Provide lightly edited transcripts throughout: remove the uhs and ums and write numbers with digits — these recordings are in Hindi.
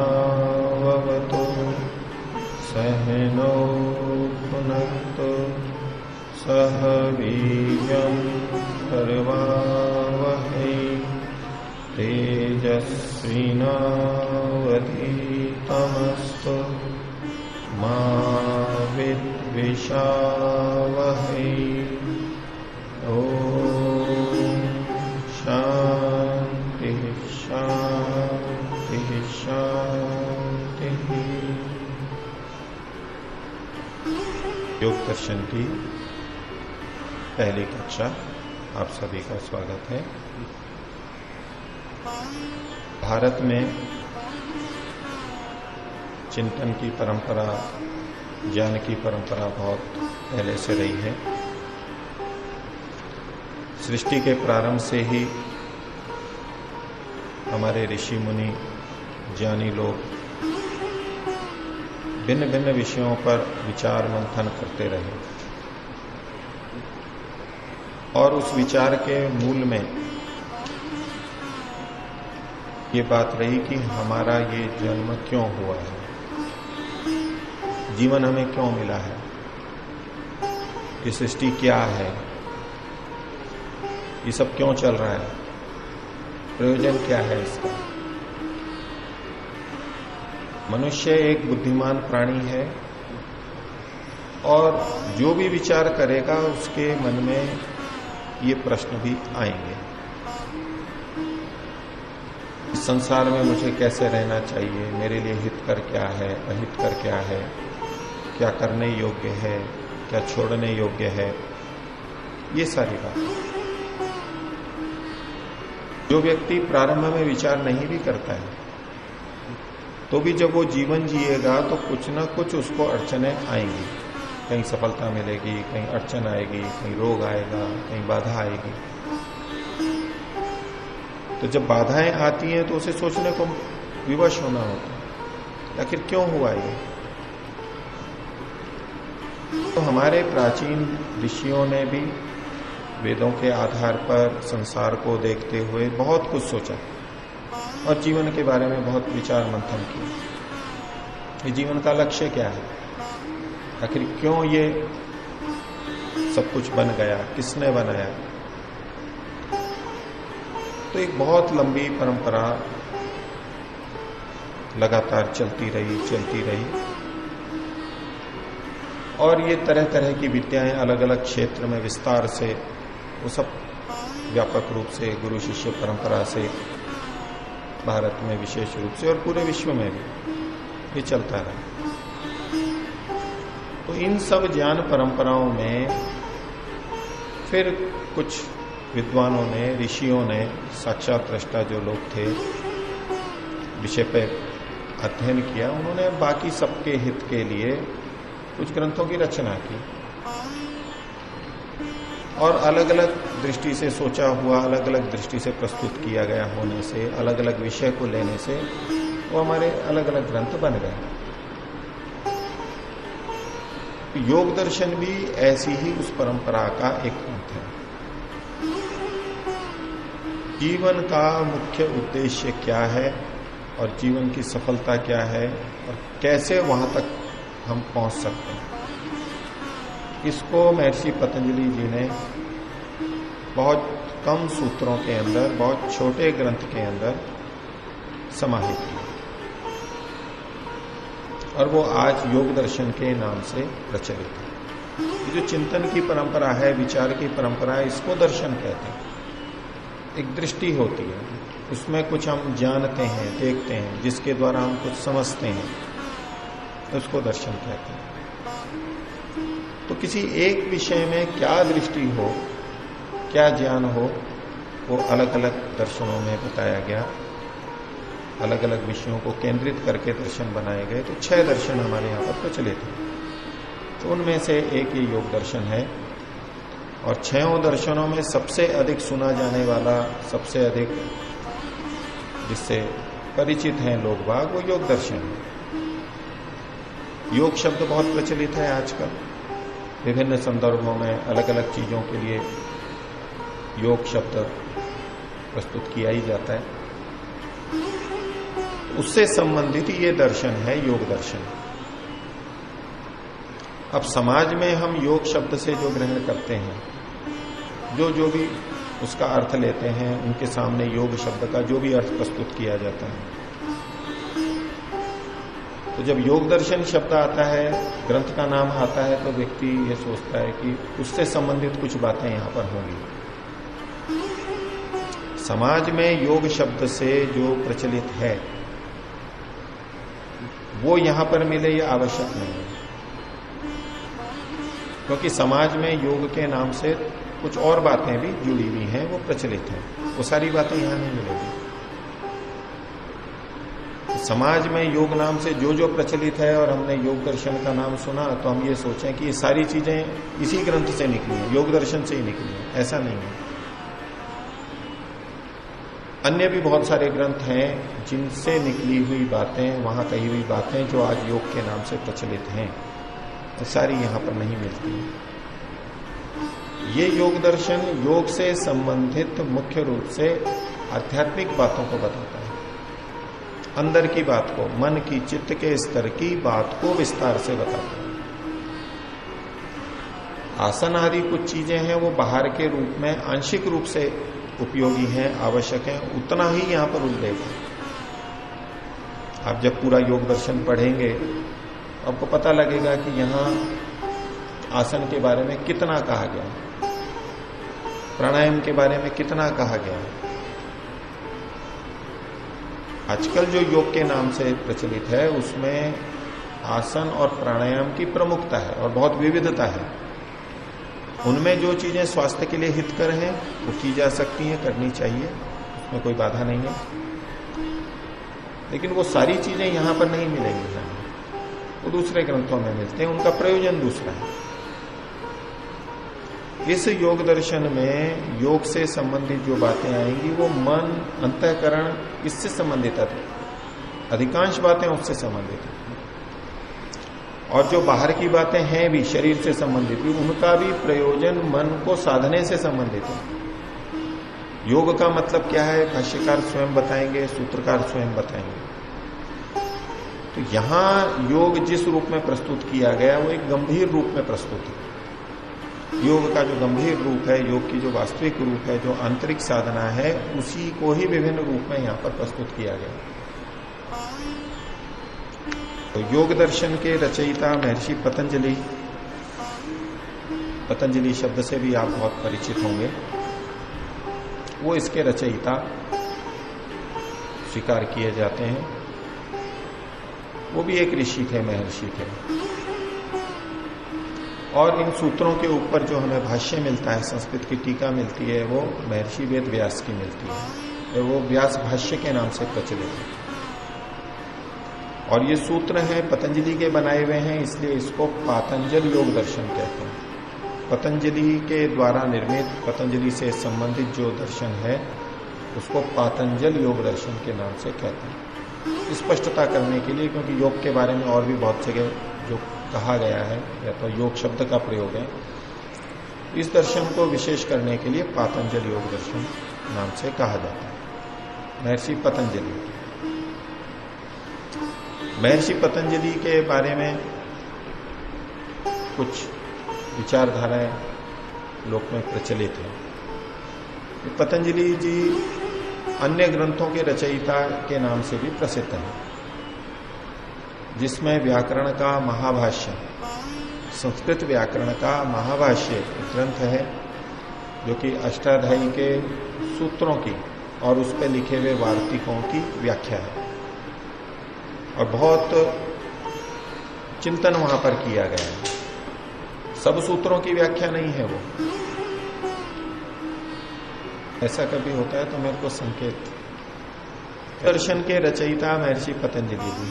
सहनावतु सहनौ भुनक्तु सह वीर्यं करवावहै तेजस्विनावधीतमस्तु मा विद्विषावहै। ओम शांति शांति शांति। योग दर्शन की पहली कक्षा आप सभी का स्वागत है। भारत में चिंतन की परंपरा, ज्ञान की परंपरा बहुत पहले से रही है। सृष्टि के प्रारंभ से ही हमारे ऋषि मुनि, ज्ञानी लोग भिन्न भिन्न विषयों पर विचार मंथन करते रहे और उस विचार के मूल में ये बात रही कि हमारा ये जन्म क्यों हुआ है, जीवन हमें क्यों मिला है, ये सृष्टि क्या है, ये सब क्यों चल रहा है, प्रयोजन क्या है इसका। मनुष्य एक बुद्धिमान प्राणी है और जो भी विचार करेगा उसके मन में ये प्रश्न भी आएंगे। इस संसार में मुझे कैसे रहना चाहिए, मेरे लिए हितकर क्या है, अहितकर क्या है, क्या करने योग्य है, क्या छोड़ने योग्य है, ये सारी बातें। जो व्यक्ति प्रारंभ में विचार नहीं भी करता है तो भी जब वो जीवन जिएगा तो कुछ ना कुछ उसको अड़चने आएंगी। कहीं सफलता मिलेगी, कहीं अड़चन आएगी, कहीं रोग आएगा, कहीं बाधा आएगी। तो जब बाधाएं आती हैं तो उसे सोचने को विवश होना होता है, आखिर क्यों हुआ ये। तो हमारे प्राचीन ऋषियों ने भी वेदों के आधार पर संसार को देखते हुए बहुत कुछ सोचा और जीवन के बारे में बहुत विचार मंथन किया। ये जीवन का लक्ष्य क्या है, आखिर क्यों ये सब कुछ बन गया, किसने बनाया। तो एक बहुत लंबी परंपरा लगातार चलती रही और ये तरह तरह की विद्याएं अलग अलग क्षेत्र में विस्तार से, वो सब व्यापक रूप से गुरु शिष्य परंपरा से भारत में विशेष रूप से और पूरे विश्व में भी ये चलता रहा। तो इन सब ज्ञान परंपराओं में फिर कुछ विद्वानों ने, ऋषियों ने, साक्षात दृष्टा जो लोग थे, विषय पे अध्ययन किया, उन्होंने बाकी सबके हित के लिए कुछ ग्रंथों की रचना की और अलग अलग दृष्टि से सोचा हुआ, अलग अलग दृष्टि से प्रस्तुत किया गया होने से, अलग अलग विषय को लेने से वो हमारे अलग अलग ग्रंथ बन गए। योग दर्शन भी ऐसी ही उस परंपरा का एक ग्रंथ है। जीवन का मुख्य उद्देश्य क्या है और जीवन की सफलता क्या है और कैसे वहां तक हम पहुंच सकते हैं, इसको महर्षि पतंजलि जी ने बहुत कम सूत्रों के अंदर, बहुत छोटे ग्रंथ के अंदर समाहित किया और वो आज योग दर्शन के नाम से प्रचलित है। ये जो चिंतन की परंपरा है, विचार की परंपरा है, इसको दर्शन कहते हैं। एक दृष्टि होती है, उसमें कुछ हम जानते हैं, देखते हैं, जिसके द्वारा हम कुछ समझते हैं, उसको दर्शन कहते हैं। तो किसी एक विषय में क्या दृष्टि हो, क्या ज्ञान हो वो अलग अलग दर्शनों में बताया गया, अलग अलग विषयों को केंद्रित करके दर्शन बनाए गए। तो 6 दर्शन हमारे यहां पर प्रचलित हैं। तो उनमें से एक ये योग दर्शन है, और 6 दर्शनों में सबसे अधिक सुना जाने वाला, सबसे अधिक जिससे परिचित हैं लोग बाग, वो योग दर्शन है। योग शब्द बहुत प्रचलित है आजकल, विभिन्न संदर्भों में अलग अलग चीजों के लिए योग शब्द प्रस्तुत किया ही जाता है। उससे संबंधित ये दर्शन है योग दर्शन। अब समाज में हम योग शब्द से जो ग्रहण करते हैं, जो भी उसका अर्थ लेते हैं, उनके सामने योग शब्द का जो भी अर्थ प्रस्तुत किया जाता है, तो जब योग दर्शन शब्द आता है, ग्रंथ का नाम आता है, तो व्यक्ति ये सोचता है कि उससे संबंधित कुछ बातें यहां पर होंगी। समाज में योग शब्द से जो प्रचलित है वो यहां पर मिले ये आवश्यक नहीं है, क्योंकि समाज में योग के नाम से कुछ और बातें भी जुड़ी हुई हैं, वो प्रचलित हैं। वो सारी बातें यहां नहीं मिलेगी। समाज में योग नाम से जो प्रचलित है और हमने योग दर्शन का नाम सुना तो हम ये सोचें कि ये सारी चीजें इसी ग्रंथ से निकली हैं, योग दर्शन से ही निकली हैं। ऐसा नहीं है। अन्य भी बहुत सारे ग्रंथ हैं जिनसे निकली हुई बातें, वहां कही हुई बातें जो आज योग के नाम से प्रचलित हैं, तो सारी यहां पर नहीं मिलती है। ये योग दर्शन योग से संबंधित मुख्य रूप से आध्यात्मिक बातों को बताता है, अंदर की बात को, मन की, चित्त के स्तर की बात को विस्तार से बताता है। आसन आदि कुछ चीजें हैं वो बाहर के रूप में आंशिक रूप से उपयोगी हैं, आवश्यक हैं, उतना ही यहां पर उल्लेख है। आप जब पूरा योग दर्शन पढ़ेंगे आपको पता लगेगा कि यहां आसन के बारे में कितना कहा गया, प्राणायाम के बारे में कितना कहा गया। आजकल जो योग के नाम से प्रचलित है उसमें आसन और प्राणायाम की प्रमुखता है और बहुत विविधता है। उनमें जो चीजें स्वास्थ्य के लिए हितकर हैं वो की जा सकती हैं, करनी चाहिए, उसमें कोई बाधा नहीं है, लेकिन वो सारी चीजें यहां पर नहीं मिलेंगी, वो दूसरे ग्रंथों में मिलते हैं, उनका प्रयोजन दूसरा है। इस योग दर्शन में योग से संबंधित जो बातें आएंगी वो मन, अंतःकरण, इससे संबंधित है, अधिकांश बातें उससे संबंधित है। और जो बाहर की बातें हैं भी शरीर से संबंधित भी, उनका भी प्रयोजन मन को साधने से संबंधित है। योग का मतलब क्या है भाष्यकार स्वयं बताएंगे, सूत्रकार स्वयं बताएंगे। तो यहां योग जिस रूप में प्रस्तुत किया गया वो एक गंभीर रूप में प्रस्तुत है। योग का जो गंभीर रूप है, योग की जो वास्तविक रूप है, जो आंतरिक साधना है, उसी को ही विभिन्न रूप में यहां पर प्रस्तुत किया गया। तो योग दर्शन के रचयिता महर्षि पतंजलि, पतंजलि शब्द से भी आप बहुत परिचित होंगे, वो इसके रचयिता स्वीकार किए जाते हैं। वो भी एक ऋषि थे, महर्षि थे। और इन सूत्रों के ऊपर जो हमें भाष्य मिलता है, संस्कृत की टीका मिलती है, वो महर्षि वेद व्यास की मिलती है, वो व्यास भाष्य के नाम से प्रचलित है। और ये सूत्र हैं पतंजलि के बनाए हुए हैं, इसलिए इसको पातंजल योग दर्शन कहते हैं। पतंजलि के द्वारा निर्मित, पतंजलि से संबंधित जो दर्शन है उसको पातंजल योग दर्शन के नाम से कहते हैं। स्पष्टता करने के लिए, क्योंकि योग के बारे में और भी बहुत जगह जो कहा गया है या तो योग शब्द का प्रयोग है, इस दर्शन को विशेष करने के लिए पातंजल योग दर्शन नाम से कहा जाता है। महर्षि पतंजलि, महर्षि पतंजलि के बारे में कुछ विचारधाराएं लोक में प्रचलित है। पतंजलि जी अन्य ग्रंथों के रचयिता के नाम से भी प्रसिद्ध हैं, जिसमें व्याकरण का महाभाष्य, संस्कृत व्याकरण का महाभाष्य ग्रंथ है, जो कि अष्टाध्यायी के सूत्रों की और उस पर लिखे हुए वार्तिकों की व्याख्या है। और बहुत चिंतन वहां पर किया गया है। सब सूत्रों की व्याख्या नहीं है वो, ऐसा कभी होता है तो मेरे को संकेत। दर्शन के रचयिता महर्षि पतंजलि जी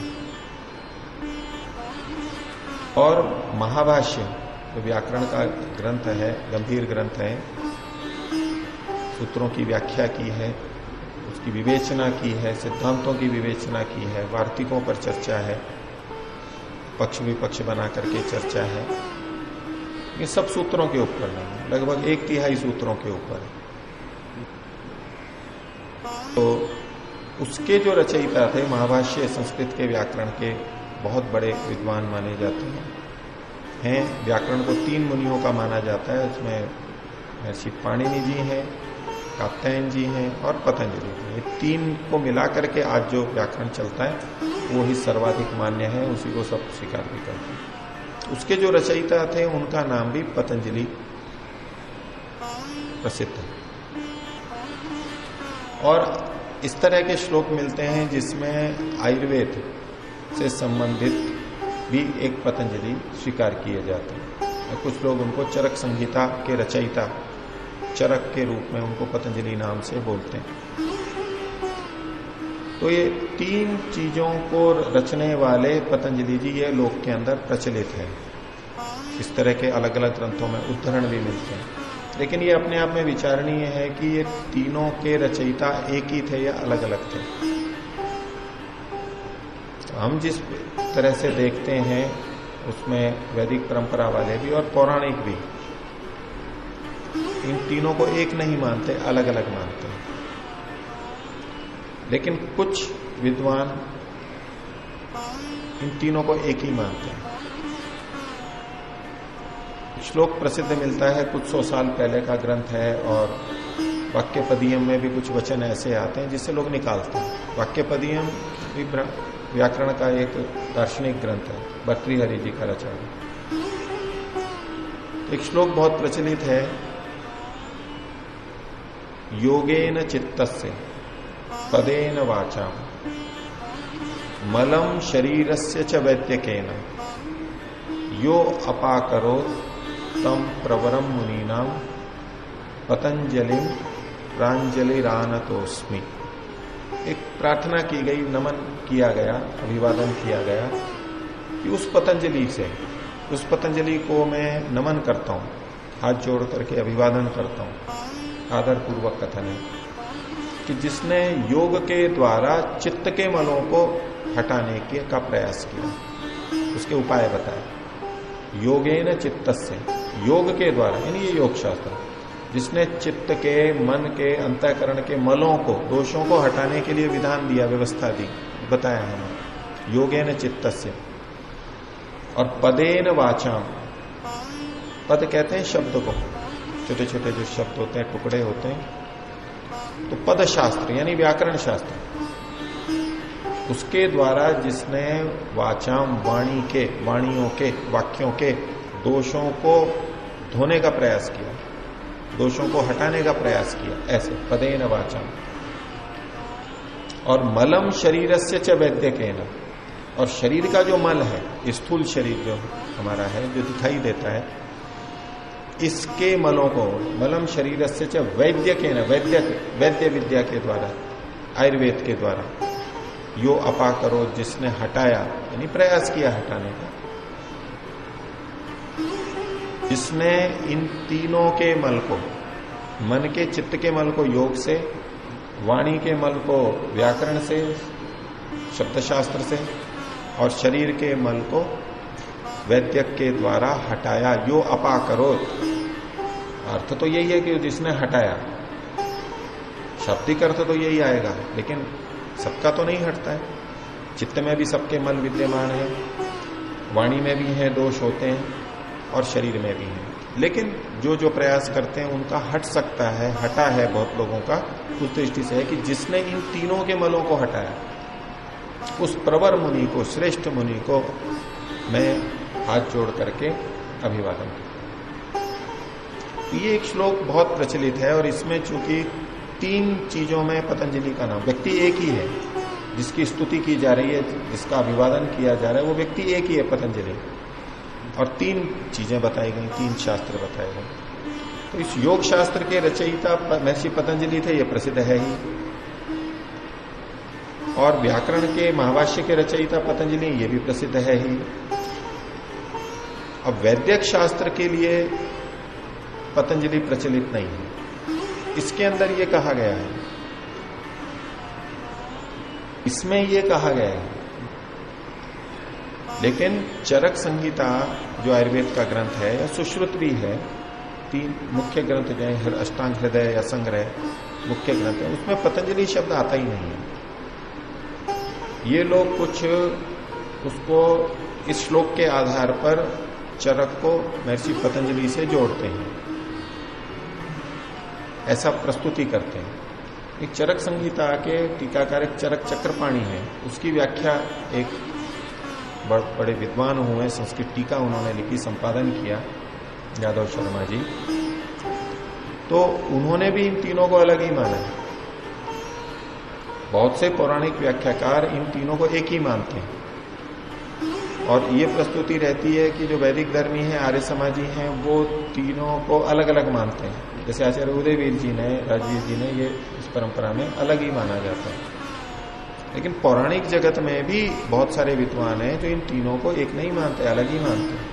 और महाभाष्य जो व्याकरण का ग्रंथ है, गंभीर ग्रंथ है, सूत्रों की व्याख्या की है, उसकी विवेचना की है, सिद्धांतों की विवेचना की है, वार्तिकों पर चर्चा है, पक्ष विपक्ष बना करके चर्चा है। ये सब सूत्रों के ऊपर नहीं है, लगभग 1/3 सूत्रों के ऊपर है। तो उसके जो रचयिता थे, महाभाष्य संस्कृत के व्याकरण के बहुत बड़े विद्वान माने जाते हैं। व्याकरण को 3 मुनियों का माना जाता है। उसमें महर्षि पाणिनि जी हैं, कात्यायन जी हैं और पतंजलि जी। ये 3 को मिला करके आज जो व्याकरण चलता है वो ही सर्वाधिक मान्य है, उसी को सब स्वीकार भी करते हैं। उसके जो रचयिता थे उनका नाम भी पतंजलि प्रसिद्ध है। और इस तरह के श्लोक मिलते हैं जिसमें आयुर्वेद से संबंधित भी एक पतंजलि स्वीकार किए जाते हैं। कुछ लोग उनको चरक संहिता के रचयिता, चरक के रूप में उनको पतंजलि नाम से बोलते हैं। तो ये 3 चीजों को रचने वाले पतंजलि जी ये लोक के अंदर प्रचलित है। इस तरह के अलग अलग ग्रंथों में उद्धरण भी मिलते हैं, लेकिन ये अपने आप में विचारणीय है कि ये तीनों के रचयिता एक ही थे या अलग अलग थे। तो हम जिस तरह से देखते हैं उसमें वैदिक परंपरा वाले भी और पौराणिक भी इन तीनों को एक नहीं मानते, अलग अलग मानते हैं। लेकिन कुछ विद्वान इन तीनों को एक ही मानते हैं। श्लोक प्रसिद्ध मिलता है, कुछ 100 साल पहले का ग्रंथ है और वाक्यपदीयम में भी कुछ वचन ऐसे आते हैं जिससे लोग निकालते हैं। वाक्यपदीयम भी व्याकरण का एक दार्शनिक ग्रंथ है, भर्तृहरि जी का रचा हुआ। एक श्लोक बहुत प्रचलित है, योगेन चित्तस्य पदेन वाचा मलम शरीरस्य च वैद्यकेन यो अपाकरोत् तम प्रवरम मुनीनाम पतंजलिम प्रांजलिरानतोस्मि। एक प्रार्थना की गई, नमन किया गया, अभिवादन किया गया कि उस पतंजलि को मैं नमन करता हूं, हाथ जोड़ करके अभिवादन करता हूं। आदर पूर्वक कथन है कि जिसने योग के द्वारा चित्त के मलों को हटाने का प्रयास किया, उसके उपाय बताए। योगेन चित्तस्य, योग के द्वारा, यानी ये योग शास्त्र, जिसने चित्त के, मन के, अंतःकरण के मलों को, दोषों को हटाने के लिए विधान दिया, व्यवस्था दी, बताया हमें। योगेन चित्तस्य और पदेन वाचाम। पद कहते हैं शब्द को, छोटे छोटे जो शब्द होते हैं, टुकड़े होते हैं। तो पद शास्त्र यानी व्याकरण शास्त्र, उसके द्वारा जिसने वाचाम, वाणी के, वाणियों के, वाक्यों के दोषों को धोने का प्रयास किया, दोषों को हटाने का प्रयास किया, ऐसे पदेन वाचाम। और मलम शरीरस्य च वैद्यकेन, और शरीर का जो मल है, स्थूल शरीर जो हमारा है, जो दिखाई देता है, इसके मलों को, मलम शरीरस्य च वैद्यकेन, वैद्य विद्या के द्वारा, आयुर्वेद के द्वारा, यो अपाकरो, जिसने हटाया, यानी प्रयास किया हटाने का, जिसने इन तीनों के मल को, मन के, चित्त के मल को योग से, वाणी के मल को व्याकरण से, शब्दशास्त्र से, और शरीर के मल को वैद्यक के द्वारा हटाया। यो अपाकरोत, अर्थ तो यही है कि जिसने हटाया, शाब्दिक अर्थ तो यही आएगा, लेकिन सबका तो नहीं हटता है। चित्त में भी सबके मल विद्यमान है, वाणी में भी है, दोष होते हैं, और शरीर में भी है। लेकिन जो जो प्रयास करते हैं उनका हट सकता है, हटा है बहुत लोगों का, उस दृष्टि से है कि जिसने इन तीनों के मलों को हटाया, उस प्रवर मुनि को, श्रेष्ठ मुनि को मैं हाथ जोड़ करके अभिवादन करता। ये एक श्लोक बहुत प्रचलित है और इसमें चूंकि 3 चीजों में पतंजलि का नाम, व्यक्ति एक ही है, जिसकी स्तुति की जा रही है, जिसका अभिवादन किया जा रहा है, वो व्यक्ति एक ही है, पतंजलि। और 3 चीजें बताई गई, 3 शास्त्र बताए गए। तो इस योग शास्त्र के रचयिता महर्षि पतंजलि थे, ये प्रसिद्ध है ही। और व्याकरण के महाभाष्य के रचयिता पतंजलि, ये भी प्रसिद्ध है ही। अब वैद्यक शास्त्र के लिए पतंजलि प्रचलित नहीं है। इसके अंदर ये कहा गया है, इसमें ये कहा गया है, लेकिन चरक संहिता जो आयुर्वेद का ग्रंथ है या सुश्रुत भी है, 3 मुख्य ग्रंथ जो है, अष्टांग हृदय या संग्रह मुख्य ग्रंथ है, उसमें पतंजलि शब्द आता ही नहीं है। ये लोग कुछ उसको इस श्लोक के आधार पर चरक को महर्षि पतंजलि से जोड़ते हैं, ऐसा प्रस्तुति करते हैं। एक चरक संहिता के टीकाकार चरक चक्रपाणी है, उसकी व्याख्या एक बड़े विद्वान हुए, संस्कृत टीका उन्होंने लिखी, संपादन किया यादव शर्मा जी। तो उन्होंने भी इन तीनों को अलग ही माना है। बहुत से पौराणिक व्याख्याकार इन तीनों को एक ही मानते हैं, और ये प्रस्तुति रहती है कि जो वैदिक धर्मी हैं, आर्य समाजी हैं, वो तीनों को अलग अलग मानते हैं। जैसे आचार्य उदयवीर जी ने, राजवीर जी ने, ये इस परंपरा में अलग ही माना जाता है। लेकिन पौराणिक जगत में भी बहुत सारे विद्वान हैं जो इन तीनों को एक नहीं मानते, अलग ही मानते हैं।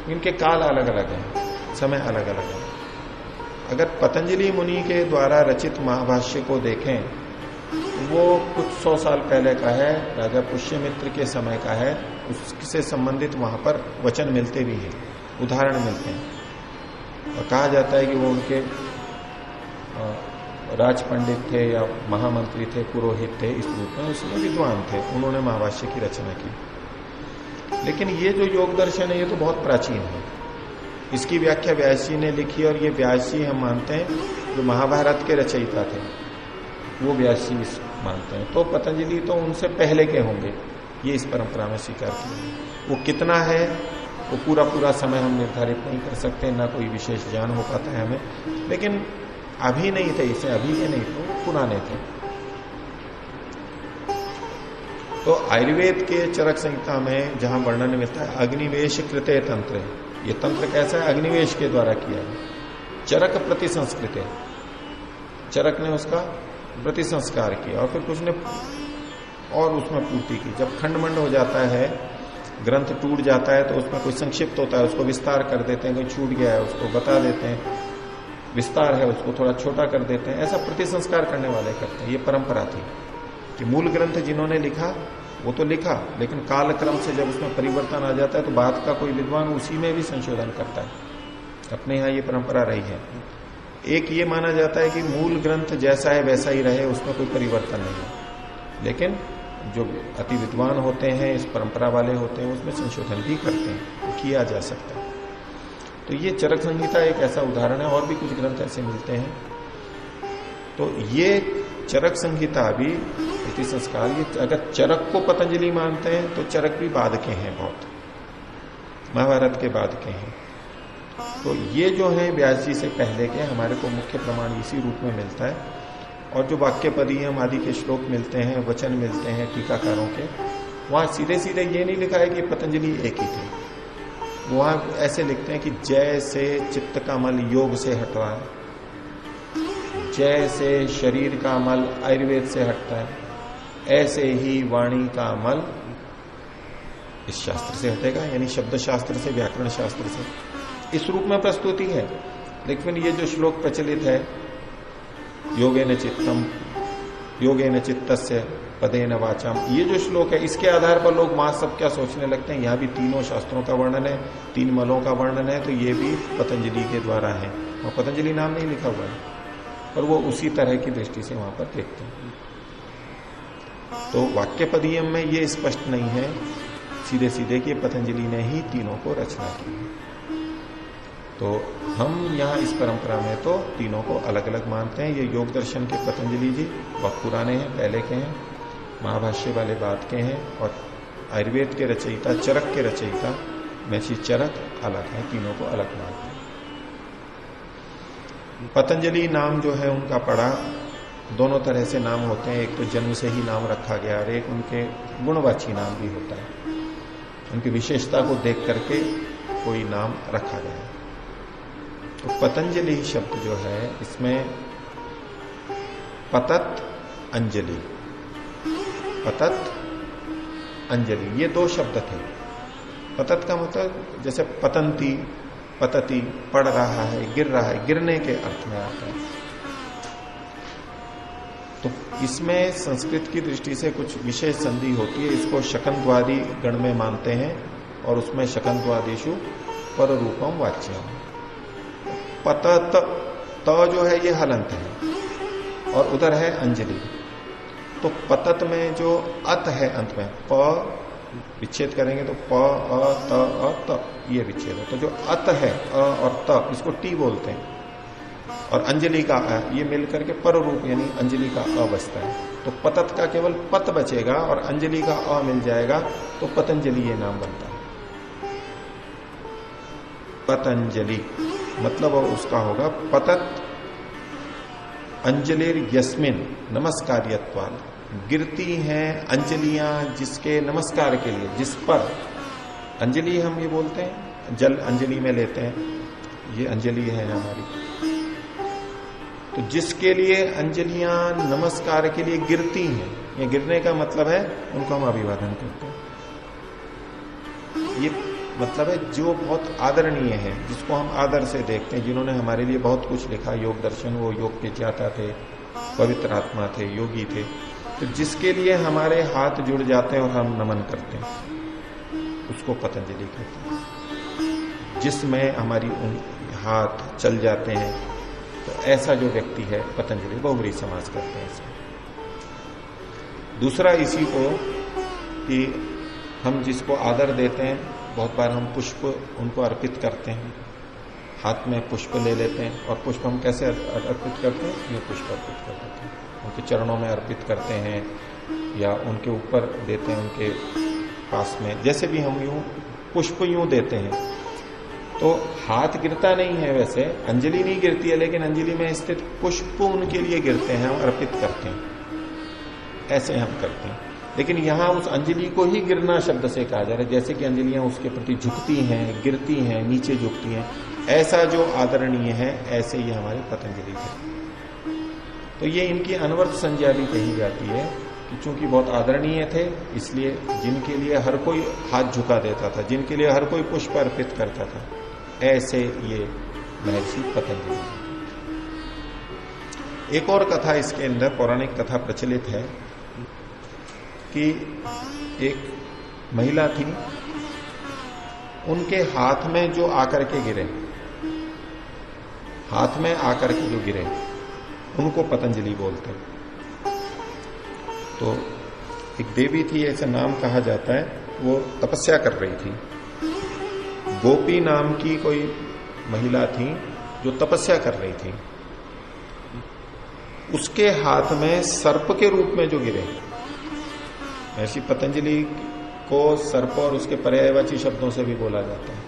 इनके काल अलग अलग हैं, समय अलग अलग है। अगर पतंजलि मुनि के द्वारा रचित महाभाष्य को देखें, वो कुछ 100 साल पहले का है, राजा पुष्यमित्र के समय का है। उससे संबंधित वहां पर वचन मिलते भी हैं, उदाहरण मिलते हैं, और कहा जाता है कि वो उनके राज पंडित थे या महामंत्री थे, पुरोहित थे, इस रूप में उसमें विद्वान थे, उन्होंने महाभाष्य की रचना की। लेकिन ये जो योग दर्शन है, ये तो बहुत प्राचीन है। इसकी व्याख्या व्यास जी ने लिखी, और ये व्यास जी हम मानते हैं जो महाभारत के रचयिता थे, वो व्यास जी मानते हैं। तो पतंजलि तो उनसे पहले के होंगे, ये इस परंपरा में स्वीकार किया। वो कितना है, वो पूरा समय हम निर्धारित नहीं कर सकते, ना कोई विशेष ज्ञान हो पाता है हमें। लेकिन अभी नहीं थे, इसे अभी के नहीं थे, पुराने थे। तो आयुर्वेद के चरक संहिता में जहां वर्णन मिलता है अग्निवेश कृते तंत्र, ये तंत्र कैसा है, अग्निवेश के द्वारा किया है। चरक प्रति संस्कृत, चरक ने उसका प्रति संस्कार किया, और फिर कुछ ने और उसमें पूर्ति की। जब खंडमंड हो जाता है, ग्रंथ टूट जाता है, तो उसमें कोई संक्षिप्त होता है, उसको विस्तार कर देते हैं। कोई छूट गया है उसको बता देते हैं, विस्तार है उसको थोड़ा छोटा कर देते हैं। ऐसा प्रति संस्कार करने वाले करते हैं। ये परंपरा थी कि मूल ग्रंथ जिन्होंने लिखा वो तो लिखा, लेकिन कालक्रम से जब उसमें परिवर्तन आ जाता है तो बाद का कोई विद्वान उसी में भी संशोधन करता है। अपने यहां ये परंपरा रही है। एक ये माना जाता है कि मूल ग्रंथ जैसा है वैसा ही रहे, उसमें कोई परिवर्तन नहीं है। लेकिन जो अति विद्वान होते हैं, इस परंपरा वाले होते हैं, उसमें संशोधन भी करते हैं, किया जा सकता है। तो ये चरक संहिता एक ऐसा उदाहरण है, और भी कुछ ग्रंथ ऐसे मिलते हैं। तो ये चरक संहिता भी प्रति संस्कार, ये अगर चरक को पतंजलि मानते हैं तो चरक भी बाद के हैं, बहुत महाभारत के बाद के हैं। तो ये जो है व्यास जी से पहले के, हमारे को मुख्य प्रमाण इसी रूप में मिलता है। और जो वाक्य पदीयम आदि के श्लोक मिलते हैं, वचन मिलते हैं टीकाकारों के, वहां सीधे सीधे ये नहीं लिखा है कि पतंजलि एक ही थे। वहां ऐसे लिखते हैं कि जैसे चित्त का मल योग से हटवा है, जैसे शरीर का मल आयुर्वेद से हटता है, ऐसे ही वाणी का मल इस शास्त्र से हटेगा, यानी शब्द शास्त्र से, व्याकरण शास्त्र से। इस रूप में प्रस्तुति है। लेकिन ये जो श्लोक प्रचलित है, योगेन चित्तम योगेन चित्तस्य पदेन वाचाम, ये जो श्लोक है, इसके आधार पर लोग वहां सब क्या सोचने लगते हैं, यहां भी तीनों शास्त्रों का वर्णन है, 3 मलों का वर्णन है, तो ये भी पतंजलि के द्वारा है। और पतंजलि नाम नहीं लिखा हुआ है, पर वो उसी तरह की दृष्टि से वहां पर देखते हैं। तो वाक्य पदीयम में ये स्पष्ट नहीं है सीधे सीधे कि पतंजलि ने ही तीनों को रचना की है। तो हम यहाँ इस परंपरा में तो तीनों को अलग अलग मानते हैं। ये योग दर्शन के पतंजलि जी बहुत पुराने हैं, पहले के हैं, महाभाष्य वाले बाद के हैं, और आयुर्वेद के रचयिता, चरक के रचयिता महर्षि चरक अलग है, तीनों को अलग मानते हैं। पतंजलि नाम जो है उनका पड़ा, दोनों तरह से नाम होते हैं। एक तो जन्म से ही नाम रखा गया, और एक उनके गुणवाची नाम भी होता है, उनकी विशेषता को देख करके कोई नाम रखा गया। तो पतंजलि शब्द जो है इसमें पतत अंजलि, पतत अंजलि, ये दो शब्द थे। पतत का मतलब जैसे पतंती, पतती, पड़ रहा है, गिर रहा है, गिरने के अर्थ में आता है। तो इसमें संस्कृत की दृष्टि से कुछ विशेष संधि होती है, इसको शकंद्वादी गण में मानते हैं और उसमें शकंद्वादिशु पर रूपम वाच्यम। पतत त जो है ये हलंत है और उधर है अंजलि। तो पतत में जो अत है अंत में, प विच्छेद करेंगे तो प अ त ये विच्छेद है। तो जो अत है अ और त, इसको टी बोलते हैं, और अंजलि का अ, ये मिलकर के पर रूप यानी अंजलि का अ बचता है। तो पतत का केवल पत बचेगा और अंजलि का अ मिल जाएगा, तो पतंजलि ये नाम बनता है। पतंजलि मतलब उसका होगा पतत अंजलिर यस्मिन नमस्कार्यत्वाल, गिरती हैं अंजलियां जिसके नमस्कार के लिए, जिस पर अंजलि हम ये बोलते हैं, जल अंजलि में लेते हैं, ये अंजलि है हमारी। तो जिसके लिए अंजलियां नमस्कार के लिए गिरती हैं, ये गिरने का मतलब है उनको हम अभिवादन करते हैं। ये मतलब है जो बहुत आदरणीय है, जिसको हम आदर से देखते हैं, जिन्होंने हमारे लिए बहुत कुछ लिखा, योग दर्शन, वो योग के ज्ञाता थे, पवित्र आत्मा थे, योगी थे। तो जिसके लिए हमारे हाथ जुड़ जाते हैं और हम नमन करते हैं, उसको पतंजलि कहते हैं। जिसमें हमारी हाथ चल जाते हैं, तो ऐसा जो व्यक्ति है पतंजलि, बहुव्रीहि समास करते हैं इसमें। दूसरा इसी को कि हम जिसको आदर देते हैं, बहुत बार हम पुष्प उनको अर्पित करते हैं, हाथ में पुष्प ले लेते हैं, और पुष्प हम कैसे अर्पित करते हैं, ये पुष्प अर्पित कर देते हैं, उनके चरणों में अर्पित करते हैं या उनके ऊपर देते हैं, उनके पास में, जैसे भी हम यूं पुष्प यूं देते हैं। तो हाथ गिरता नहीं है, वैसे अंजलि नहीं गिरती है, लेकिन अंजलि में स्थित पुष्प उनके लिए गिरते हैं, हम अर्पित करते हैं, ऐसे हम करते हैं। लेकिन यहां उस अंजलि को ही गिरना शब्द से कहा जा रहा है, जैसे कि अंजलियां उसके प्रति झुकती हैं, गिरती हैं, नीचे झुकती हैं, ऐसा जो आदरणीय है, ऐसे ही हमारे पतंजलि थे। तो ये इनकी अनवर्त संज्ञा भी कही जाती है कि चूंकि बहुत आदरणीय थे, इसलिए जिनके लिए हर कोई हाथ झुका देता था, जिनके लिए हर कोई पुष्प अर्पित करता था, ऐसे ये महर्षि पतंजलि। एक और कथा इसके अंदर, पौराणिक कथा प्रचलित है कि एक महिला थी, उनके हाथ में जो आकर के गिरे, हाथ में आकर के जो गिरे, उनको पतंजलि बोलते हैं। तो एक देवी थी, ऐसा नाम कहा जाता है, वो तपस्या कर रही थी। गोपी नाम की कोई महिला थी जो तपस्या कर रही थी, उसके हाथ में सर्प के रूप में जो गिरे, ऐसी पतंजलि को सर्प और उसके पर्यायवाची शब्दों से भी बोला जाता है।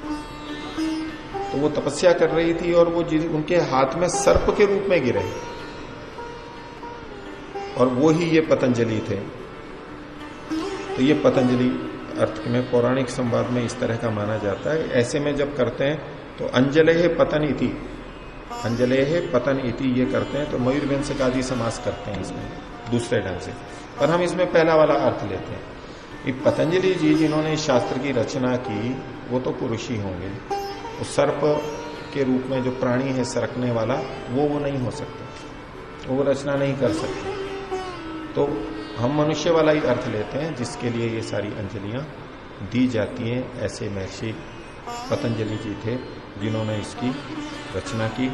तो वो तपस्या कर रही थी और वो उनके हाथ में सर्प के रूप में गिरे, और वो ही ये पतंजलि थे। तो ये पतंजलि अर्थ में पौराणिक संवाद में इस तरह का माना जाता है। ऐसे में जब करते हैं तो अंजले पतन इति, अंजले पतन इति ये करते हैं, तो मयूरवंशक आदि समास करते हैं इसमें दूसरे ढंग से, पर हम इसमें पहला वाला अर्थ लेते हैं कि पतंजलि जी जिन्होंने इस शास्त्र की रचना की, वो तो पुरुष ही होंगे। उस सर्प के रूप में जो प्राणी है सरकने वाला, वो नहीं हो सकता, वो रचना नहीं कर सकते। तो हम मनुष्य वाला ही अर्थ लेते हैं, जिसके लिए ये सारी अंजलियां दी जाती हैं। ऐसे महर्षि पतंजलि जी थे जिन्होंने इसकी रचना की,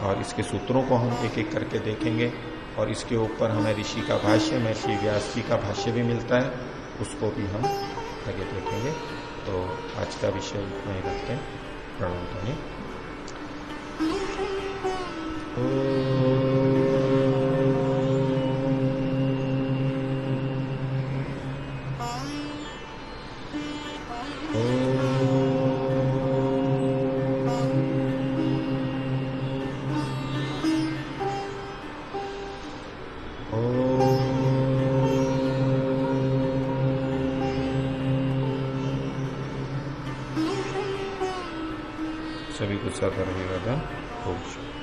और इसके सूत्रों को हम एक एक करके देखेंगे, और इसके ऊपर हमें ऋषि का भाष्य, महर्षि व्यास जी का भाष्य भी मिलता है, उसको भी हम आगे देखेंगे। तो आज का विषय इतना ही रखते हैं। प्रणाम ध्वनि। सभी सतर्विवदन पूज्य।